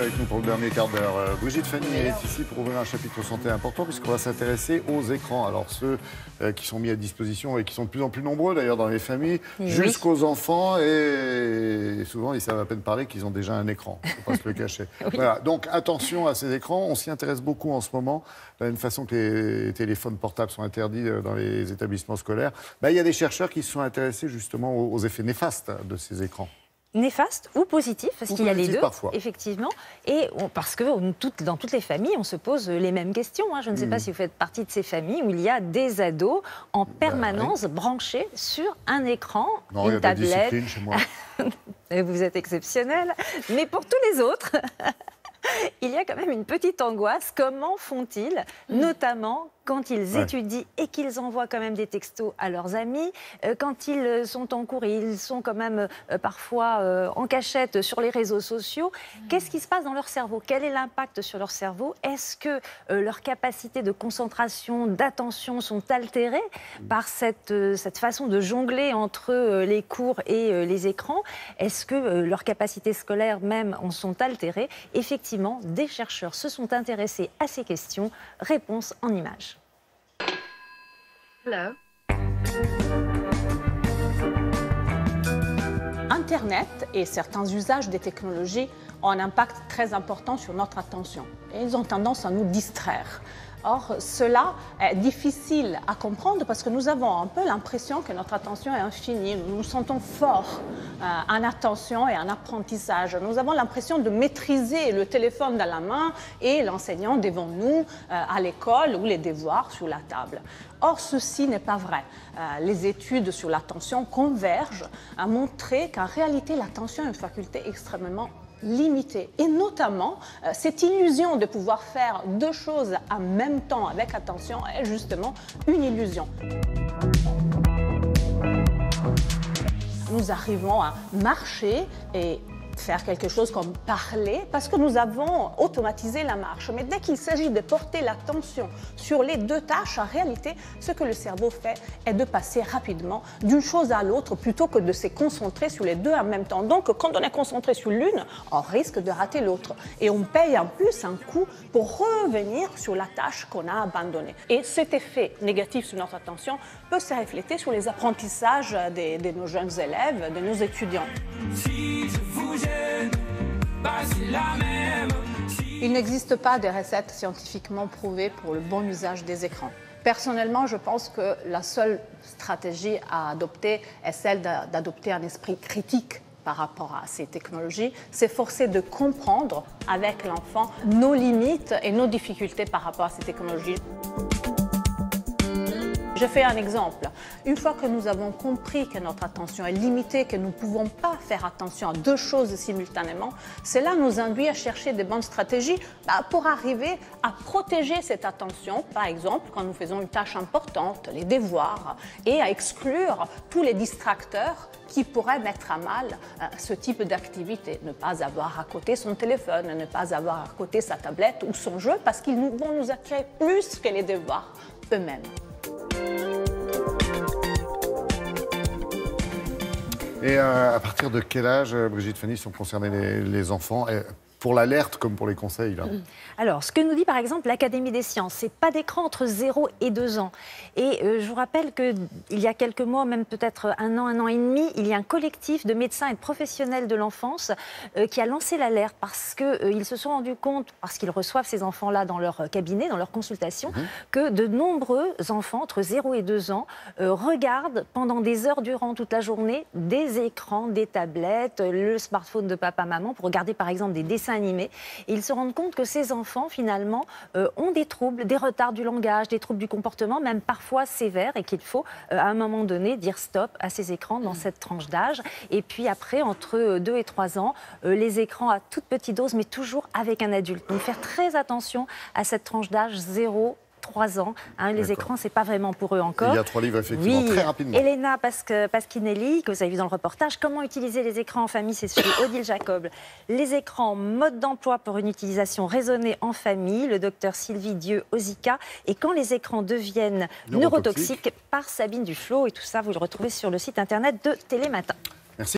avec nous pour le dernier quart d'heure. Brigitte Fanny est ici pour ouvrir un chapitre santé important puisqu'on va s'intéresser aux écrans. Alors ceux qui sont mis à disposition et qui sont de plus en plus nombreux d'ailleurs dans les familles, jusqu'aux enfants, et souvent ils savent à peine parler qu'ils ont déjà un écran, il ne faut pas se le cacher. Voilà. Donc attention à ces écrans, on s'y intéresse beaucoup en ce moment. De la même façon que les téléphones portables sont interdits dans les établissements scolaires, il y a des chercheurs qui se sont intéressés justement aux effets néfastes de ces écrans. Néfaste ou positif, parce qu'il y a les deux, parfois. Effectivement. Et parce que dans toutes les familles, on se pose les mêmes questions. Je ne sais pas si vous faites partie de ces familles où il y a des ados en permanence branchés sur un écran, non, une tablette. Il y a de la discipline chez moi. Vous êtes exceptionnel. Mais pour tous les autres... il y a quand même une petite angoisse. Comment font-ils, notamment quand ils étudient et qu'ils envoient quand même des textos à leurs amis, quand ils sont en cours et ils sont quand même parfois en cachette sur les réseaux sociaux. Qu'est-ce qui se passe dans leur cerveau? Quel est l'impact sur leur cerveau? Est-ce que leurs capacités de concentration, d'attention sont altérées par cette façon de jongler entre les cours et les écrans? Est-ce que leurs capacités scolaires même en sont altérées? Effectivement, des chercheurs se sont intéressés à ces questions. Réponse en images. Hello. Internet et certains usages des technologies ont un impact très important sur notre attention. Et ils ont tendance à nous distraire. Or, cela est difficile à comprendre parce que nous avons un peu l'impression que notre attention est infinie. Nous nous sentons forts en attention et en apprentissage. Nous avons l'impression de maîtriser le téléphone dans la main et l'enseignant devant nous à l'école ou les devoirs sur la table. Or, ceci n'est pas vrai. Les études sur l'attention convergent à montrer qu'en réalité, l'attention est une faculté extrêmement limitée. Et notamment, cette illusion de pouvoir faire deux choses en même temps avec attention est justement une illusion. Nous arrivons à marcher et faire quelque chose comme parler parce que nous avons automatisé la marche. Mais dès qu'il s'agit de porter l'attention sur les deux tâches, en réalité, ce que le cerveau fait est de passer rapidement d'une chose à l'autre plutôt que de se concentrer sur les deux en même temps. Donc, quand on est concentré sur l'une, on risque de rater l'autre. Et on paye en plus un coût pour revenir sur la tâche qu'on a abandonnée. Et cet effet négatif sur notre attention peut se refléter sur les apprentissages de nos jeunes élèves, de nos étudiants. Si je vous gêne, c'est la même. Il n'existe pas de recettes scientifiquement prouvées pour le bon usage des écrans. Personnellement, je pense que la seule stratégie à adopter est celle d'adopter un esprit critique par rapport à ces technologies, s'efforcer de comprendre avec l'enfant nos limites et nos difficultés par rapport à ces technologies. Je fais un exemple. Une fois que nous avons compris que notre attention est limitée, que nous ne pouvons pas faire attention à deux choses simultanément, cela nous induit à chercher de bonnes stratégies pour arriver à protéger cette attention, par exemple quand nous faisons une tâche importante, les devoirs, et à exclure tous les distracteurs qui pourraient mettre à mal ce type d'activité. Ne pas avoir à côté son téléphone, ne pas avoir à côté sa tablette ou son jeu, parce qu'ils vont nous attirer plus que les devoirs eux-mêmes. Et à partir de quel âge, Brigitte Fanny, sont concernés les enfants pour l'alerte comme pour les conseils là? Alors, ce que nous dit par exemple l'Académie des sciences, c'est pas d'écran entre 0 et 2 ans. Et je vous rappelle qu'il y a quelques mois, même peut-être un an et demi, il y a un collectif de médecins et de professionnels de l'enfance qui a lancé l'alerte parce qu'ils se sont rendus compte, parce qu'ils reçoivent ces enfants-là dans leur cabinet, dans leur consultation, que de nombreux enfants entre 0 et 2 ans regardent pendant des heures durant toute la journée des écrans, des tablettes, le smartphone de papa-maman pour regarder par exemple des dessins animés. Et ils se rendent compte que ces enfants, finalement, ont des troubles, des retards du langage, des troubles du comportement, même parfois sévères, et qu'il faut, à un moment donné, dire stop à ces écrans dans cette tranche d'âge. Et puis après, entre 2 et 3 ans, les écrans à toute petite dose, mais toujours avec un adulte. Donc faire très attention à cette tranche d'âge 0-3 ans. Les écrans, c'est pas vraiment pour eux encore. Il y a 3 livres, effectivement, très rapidement. Elena Pasquinelli, que vous avez vu dans le reportage, comment utiliser les écrans en famille, c'est chez Odile Jacob. Les écrans, mode d'emploi pour une utilisation raisonnée en famille, le docteur Sylvie Dieu-Ozika. Et quand les écrans deviennent neurotoxiques, par Sabine Duflot. Et tout ça, vous le retrouvez sur le site internet de Télématin. Merci.